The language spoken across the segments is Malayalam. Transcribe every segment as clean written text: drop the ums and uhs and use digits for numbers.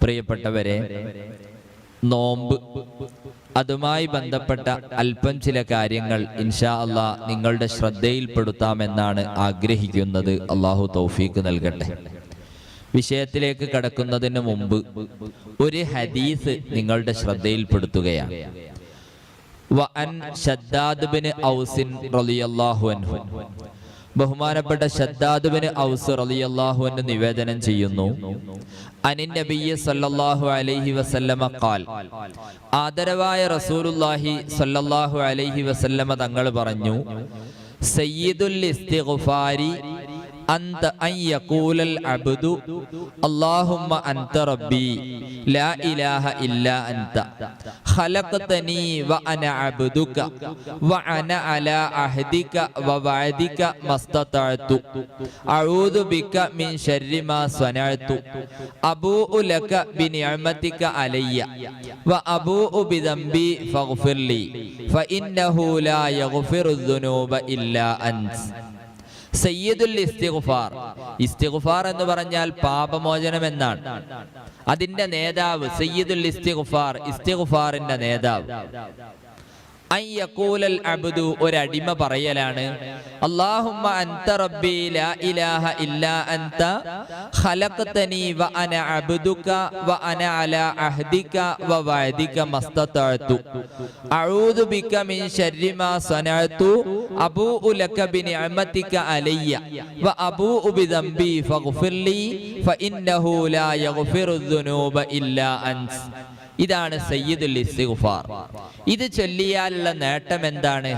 പ്രിയപ്പെട്ടവരെ, നോമ്പ് അതുമായി ബന്ധപ്പെട്ട അല്പം ചില കാര്യങ്ങൾ ഇൻഷാ അല്ലാഹ് നിങ്ങളുടെ ശ്രദ്ധയിൽപ്പെടുത്താമെന്നാണ് ആഗ്രഹിക്കുന്നത്. അല്ലാഹു തൗഫീക്ക് നൽകട്ടെ. വിഷയത്തിലേക്ക് കടക്കുന്നതിന് മുമ്പ് ഒരു ഹദീസ് നിങ്ങളുടെ ശ്രദ്ധയിൽപ്പെടുത്തുകയാണ്. വഅൻ ശദ്ദാദ് ബിൻ ഔസ് റളിയല്ലാഹു അൻഹു, ബഹുമാനപ്പെട്ട ശദ്ദാദ് ബിൻ ഔസ് റളിയല്ലാഹു അൻഹു നിവേദനം ചെയ്യുന്നു, അനിൻ നബിയ്യ സല്ലല്ലാഹു അലൈഹി വസല്ലമ ഖാൽ, ആദരവായ റസൂലുള്ളാഹി സല്ലല്ലാഹു അലൈഹി വസല്ലമ തങ്ങൾ പറഞ്ഞു, സയ്യിദുൽ ഇസ്തിഗ്ഫാരി അന്ത അൻ യഖൂലൽ അബ്ദു അല്ലാഹുമ്മ അൻത റബ്ബി ലാ ഇലാഹ ഇല്ലാ അൻത ഖലഖതനി വ അന അബ്ദുക വ അന അലാ അഹ്ദിക വ വഅദിക മസ്തതഅതു അഊദു ബിക മിൻ ശർരി മാ സനഅതു അബൂഉ ലക ബിനിഅമതിക അലയ്യ വ അബൂഉ ബിദംബി ഫഗ്ഫിർലി ഫഇന്നഹു ലാ യഗ്ഫിറു ദുനൂബ ഇല്ലാ അൻത. സയ്യിദുൽ ഇസ്തിഗ്ഫാർ, ഇസ്തിഗ്ഫാർ എന്ന് പറഞ്ഞാൽ പാപമോചനം എന്നാണ്. അതിന്റെ നേതാവ് സയ്യിദുൽ ഇസ്തിഗ്ഫാർ, ഇസ്തിഗ്ഫാറിന്റെ നേതാവ്. അൻ യഖൂലൽ അബ്ദു, ഒരടിമ പറയലാണ്, അല്ലാഹുമ്മ അൻത റബ്ബി ലാ ഇലാഹ ഇല്ലാ അൻത ഖലഖതനി വ അന അബ്ദുക വ അന അലാ അഹ്ദിക വ വഅദിക മസ്തതഅതു അഊദു ബിക മിൻ ശർരി മാ സനഅതു അബൂഉ ലക ബിനിഅമതിക അലയ്യ വ അബൂഉ ബിദംബി ഫഗ്ഫിർലി ഫഇന്നഹു ലാ യഗ്ഫിറു ദുനൂബ ഇല്ലാ അൻത. ഇതാണ് സയ്യിദുൽ ഇസ്തിഗ്ഫാർ. ഇത് ചൊല്ലിയാലുള്ള നേട്ടം എന്താണ്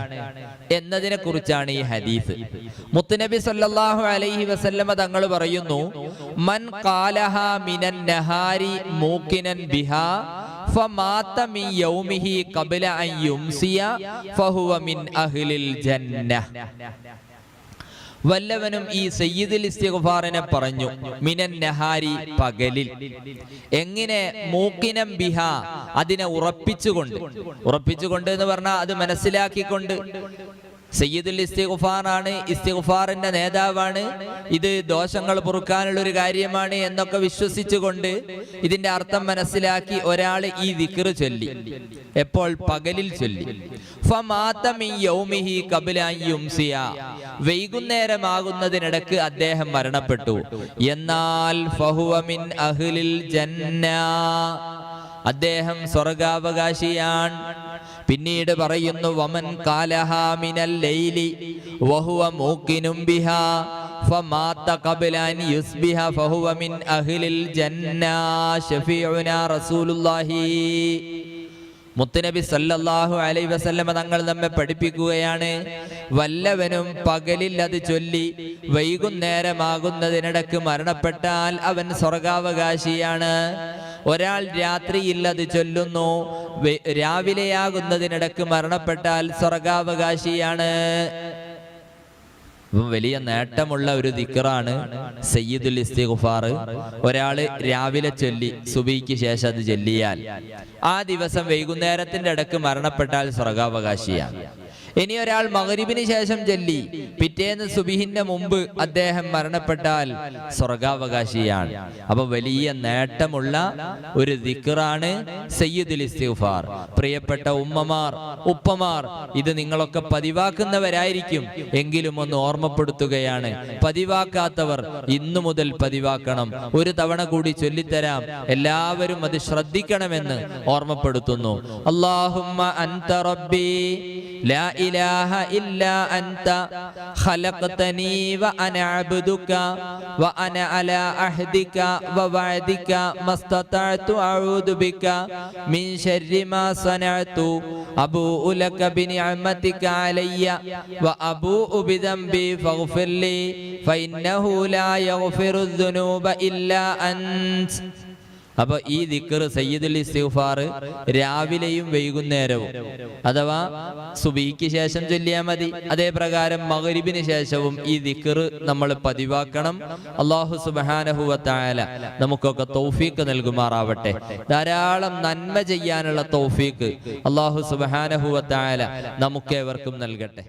എന്നതിനെ കുറിച്ചാണ് ഈ ഹദീസ്. മുത്തുനബി സല്ലല്ലാഹു അലൈഹി വസല്ലമ തങ്ങൾ പറയുന്നു, മൻ ഖാലഹാ മിനൻ നഹാരി മൂഖിനൻ ബിഹാ ഫമാത മിൻ യൗമിഹി ഖബ്ല അൻ യുംസിയ ഫഹുവ മിൻ അഹ്ലിൽ ജന്നഹ്. വല്ലവനും ഈ സയ്യിദുൽ ഇസ്തിഗ്ഫാറിനെ പറഞ്ഞു, മിനൻ നഹാരി, പകലിൽ. എങ്ങനെ? മൂക്കിനം ബിഹ, അതിനെ ഉറപ്പിച്ചുകൊണ്ട് എന്ന് പറഞ്ഞാൽ അത് മനസ്സിലാക്കിക്കൊണ്ട്. സയ്യിദുൽ ഇസ്തിഗ്ഫാർ ആണ്, ഇസ്തിഗ്ഫാറിന്റെ നേതാവാണ്, ഇത് ദോഷങ്ങൾ പൊറുക്കാനുള്ള ഒരു കാര്യമാണ് എന്നൊക്കെ വിശ്വസിച്ചുകൊണ്ട് ഇതിന്റെ അർത്ഥം മനസ്സിലാക്കി ഒരാൾ ഈ ദിക്ർ ചൊല്ലി. എപ്പോൾ? പകലിൽ ചൊല്ലി. ഫമാത മിൻ യൗമിഹി ഖബ്ല അൻ യുംസിയ, വൈകുന്നേരമാകുന്നതിനിടക്ക് അദ്ദേഹം മരണപ്പെട്ടു. എന്നാൽ ഫഹുവ മിൻ അഹ്ലിൽ ജന്ന, അദ്ദേഹം സ്വർഗാവകാശിയാണ്. പിന്നീട് പറയുന്നു, വമൻ ഖാലഹാ മിനൽ ലൈലി വഹുവ മൂഖിനും ബിഹാ ഫമാത ഖബ്ല അൻ യുസ്ബിഹ ഫഹുവ മിൻ അഹ്ലിൽ ജന്ന ശഫീഉനാ റസൂലുള്ളാഹി. മുത്തുനബി സല്ലല്ലാഹു അലൈഹി വസല്ലമ തങ്ങൾ നമ്മെ പഠിപ്പിക്കുകയാണ്, വല്ലവനും പകലിൽ അത് ചൊല്ലി വൈകുന്നേരമാകുന്നതിനിടക്ക് മരണപ്പെട്ടാൽ അവൻ സ്വർഗാവകാശിയാണ്. ഒരാൾ രാത്രിയിൽ അത് ചൊല്ലുന്നു, രാവിലെയാകുന്നതിനിടക്ക് മരണപ്പെട്ടാൽ സ്വർഗാവകാശിയാണ്. വലിയ നേട്ടമുള്ള ഒരു ദിക്റാണ് സയ്യിദുൽ ഇസ്തിഗ്ഫാർ. ഒരാള് രാവിലെ ചൊല്ലി സുബഹിക്ക് ശേഷം അത് ചൊല്ലിയാൽ ആ ദിവസം വൈകുന്നേരത്തിന്റെ ഇടക്ക് മരണപ്പെട്ടാൽ സ്വർഗാവകാശിയാണ്. ഇനി ഒരാൾ മഗ്രിബിന് ശേഷം ചൊല്ലി പിറ്റേന്ന് സുബഹിന്റെ മുമ്പ് അദ്ദേഹം മരണപ്പെട്ടാൽ സ്വർഗാവകാശിയാണ്. അപ്പൊ വലിയ നേട്ടമുള്ള ഒരു ദിക്റാണ് സയ്യിദുൽ ഇസ്തിഗ്ഫാർ. പ്രിയപ്പെട്ട ഉമ്മമാർ, ഉപ്പമാർ, ഇത് നിങ്ങളൊക്കെ പതിവാക്കുന്നവരായിരിക്കും, എങ്കിലും ഒന്ന് ഓർമ്മപ്പെടുത്തുകയാണ്. പതിവാക്കാത്തവർ ഇന്നു മുതൽ പതിവാക്കണം. ഒരു തവണ കൂടി ചൊല്ലിത്തരാം, എല്ലാവരും അത് ശ്രദ്ധിക്കണമെന്ന് ഓർമ്മപ്പെടുത്തുന്നു. അല്ലാഹുമ്മ അൻത റബ്ബി ലാ ഇലാഹ ഇല്ലാ അൻത ഖലഖതനി വ അന അബ്ദുക വ അന അലാ അഹ്ദിക വ വഅദിക മസ്തതഅതു അഊദു ബിക മിൻ ശർരി മാ സനഅതു അബൂഉ ലക ബിനിഅമതിക അലയ്യ വ അബൂഉ ബിദംബി ഫഗ്ഫിർലി ഫഇന്നഹു ലാ യഗ്ഫിറു ദുനൂബ ഇല്ലാ അൻത. അപ്പൊ ഈ ദിക്ർ സയ്യിദുൽ ഇസ്തിഗ്ഫാർ രാവിലെയും വൈകുന്നേരവും, അഥവാ സുബഹിക്ക് ശേഷം ചൊല്ലിയാൽ മതി. അതേ പ്രകാരം മഗ്രിബിന് ശേഷവും ഈ ദിക്ർ നമ്മൾ പതിവാക്കണം. അല്ലാഹു സുബ്ഹാനഹു വ തആല നമുക്കൊക്കെ തൗഫീഖ് നൽകുമാറാവട്ടെ. ധാരാളം നന്മ ചെയ്യാനുള്ള തൗഫീഖ് അല്ലാഹു സുബ്ഹാനഹു വ തആല നമുക്കേവർക്കും നൽകട്ടെ.